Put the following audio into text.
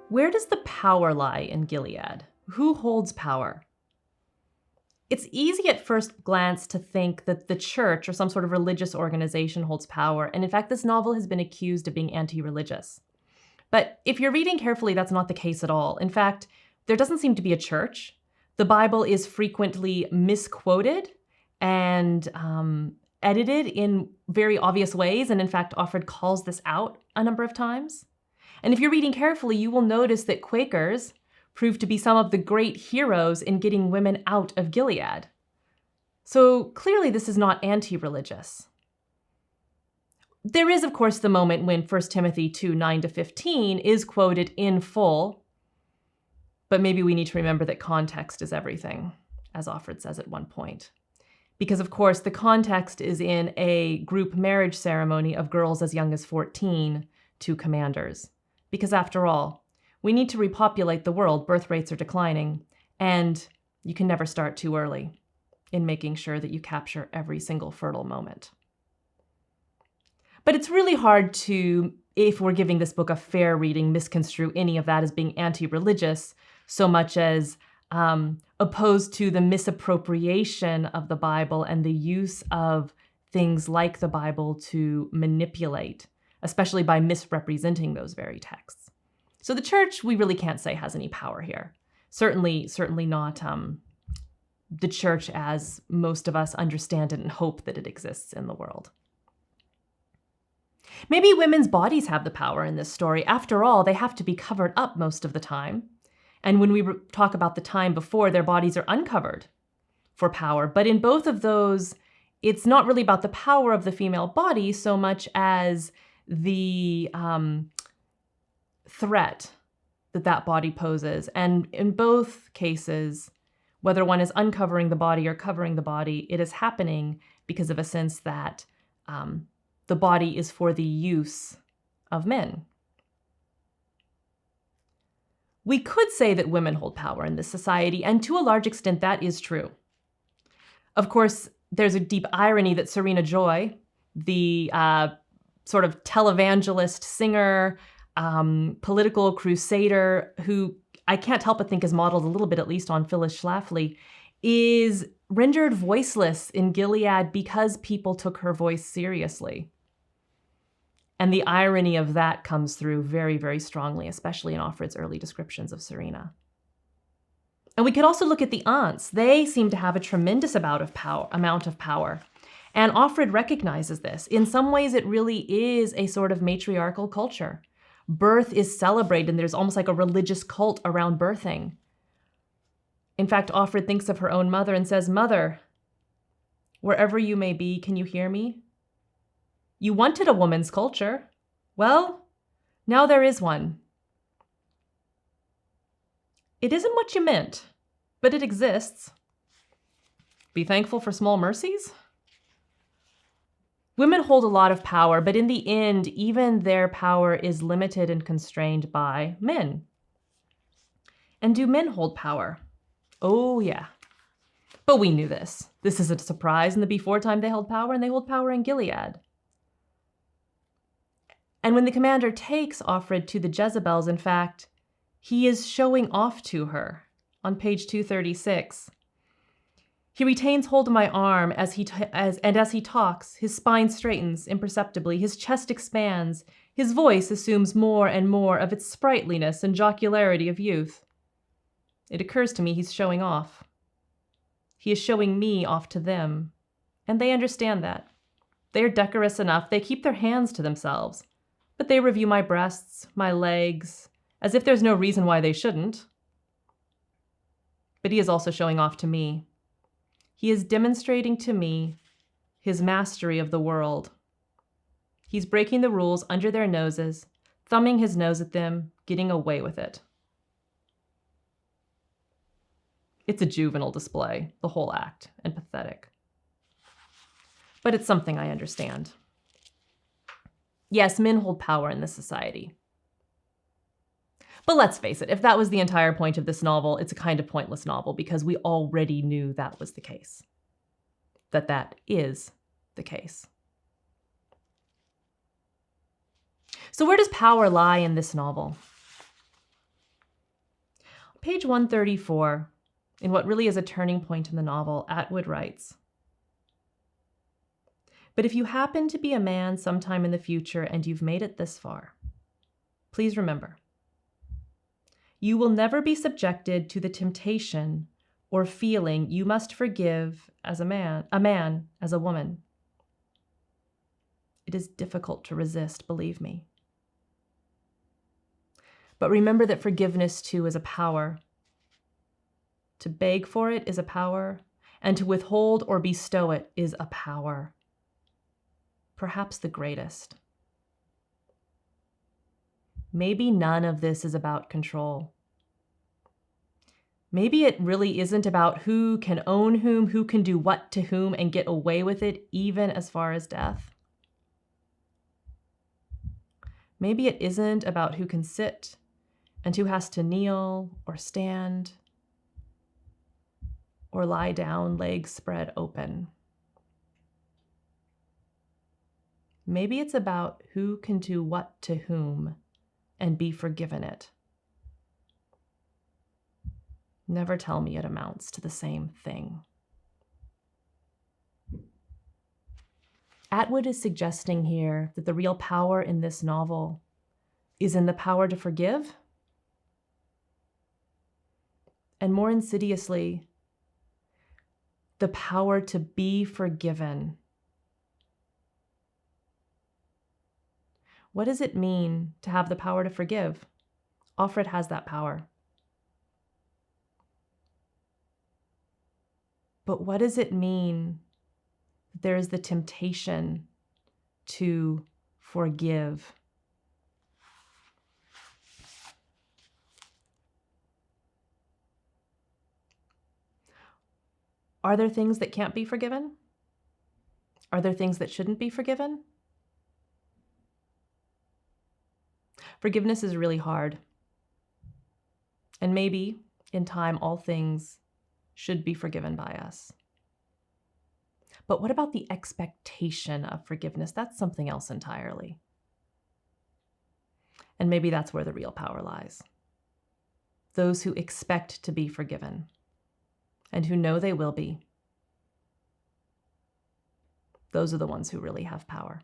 Where does the power lie in Gilead? Who holds power? It's easy at first glance to think that the church or some sort of religious organization holds power, and in fact, this novel has been accused of being anti-religious. But if you're reading carefully, that's not the case at all. In fact, there doesn't seem to be a church. The Bible is frequently misquoted and edited in very obvious ways, and in fact, Offred calls this out a number of times. And if you're reading carefully, you will notice that Quakers proved to be some of the great heroes in getting women out of Gilead. So clearly this is not anti-religious. There is, of course, the moment when 1 Timothy 2, 9-15 is quoted in full, but maybe we need to remember that context is everything, as Offred says at one point. Because, of course, the context is in a group marriage ceremony of girls as young as 14 to commanders. Because after all, we need to repopulate the world, birth rates are declining, and you can never start too early in making sure that you capture every single fertile moment. But it's really hard to, if we're giving this book a fair reading, misconstrue any of that as being anti-religious, so much as opposed to the misappropriation of the Bible and the use of things like the Bible to manipulate, especially by misrepresenting those very texts. So the church, we really can't say has any power here. Certainly not the church as most of us understand it and hope that it exists in the world. Maybe women's bodies have the power in this story. After all, they have to be covered up most of the time. And when we talk about the time before, their bodies are uncovered for power. But in both of those, it's not really about the power of the female body so much as the threat that body poses. And in both cases, whether one is uncovering the body or covering the body, it is happening because of a sense that the body is for the use of men. We could say that women hold power in this society, and to a large extent that is true. Of course, there's a deep irony that Serena Joy, the sort of televangelist, singer, political crusader, who I can't help but think is modeled a little bit, at least on Phyllis Schlafly, is rendered voiceless in Gilead because people took her voice seriously. And the irony of that comes through very, very strongly, especially in Offred's early descriptions of Serena. And we could also look at the aunts. They seem to have a tremendous amount of power. And Offred recognizes this. In some ways, it really is a sort of matriarchal culture. Birth is celebrated, and there's almost like a religious cult around birthing. In fact, Offred thinks of her own mother and says, "Mother, wherever you may be, can you hear me? You wanted a woman's culture. Well, now there is one. It isn't what you meant, but it exists. Be thankful for small mercies." Women hold a lot of power, but in the end, even their power is limited and constrained by men. And do men hold power? Oh, yeah. But we knew this. This isn't a surprise. In the before time, they held power, and they hold power in Gilead. And when the commander takes Offred to the Jezebels, in fact, he is showing off to her on page 236. He retains hold of my arm as he talks, his spine straightens imperceptibly, his chest expands, his voice assumes more and more of its sprightliness and jocularity of youth. It occurs to me he's showing off. He is showing me off to them, and they understand that. They are decorous enough, they keep their hands to themselves, but they review my breasts, my legs, as if there's no reason why they shouldn't. But he is also showing off to me. He is demonstrating to me his mastery of the world. He's breaking the rules under their noses, thumbing his nose at them, getting away with it. It's a juvenile display, the whole act, and pathetic. But it's something I understand. Yes, men hold power in this society. But let's face it, if that was the entire point of this novel, it's a kind of pointless novel because we already knew that was the case. That is the case. So where does power lie in this novel? Page 134, in what really is a turning point in the novel, Atwood writes, "But if you happen to be a man sometime in the future and you've made it this far, please remember, you will never be subjected to the temptation or feeling you must forgive as a man as a woman. It is difficult to resist, believe me. But remember that forgiveness, too, is a power. To beg for it is a power, and to withhold or bestow it is a power, perhaps the greatest. Maybe none of this is about control. Maybe it really isn't about who can own whom, who can do what to whom and get away with it, even as far as death. Maybe it isn't about who can sit and who has to kneel or stand or lie down, legs spread open. Maybe it's about who can do what to whom and be forgiven it. Never tell me it amounts to the same thing." Atwood is suggesting here that the real power in this novel is in the power to forgive, and more insidiously, the power to be forgiven. What does it mean to have the power to forgive? Offred has that power. But what does it mean that there is the temptation to forgive? Are there things that can't be forgiven? Are there things that shouldn't be forgiven? Forgiveness is really hard. And maybe, in time, all things should be forgiven by us. But what about the expectation of forgiveness? That's something else entirely. And maybe that's where the real power lies. Those who expect to be forgiven and who know they will be, those are the ones who really have power.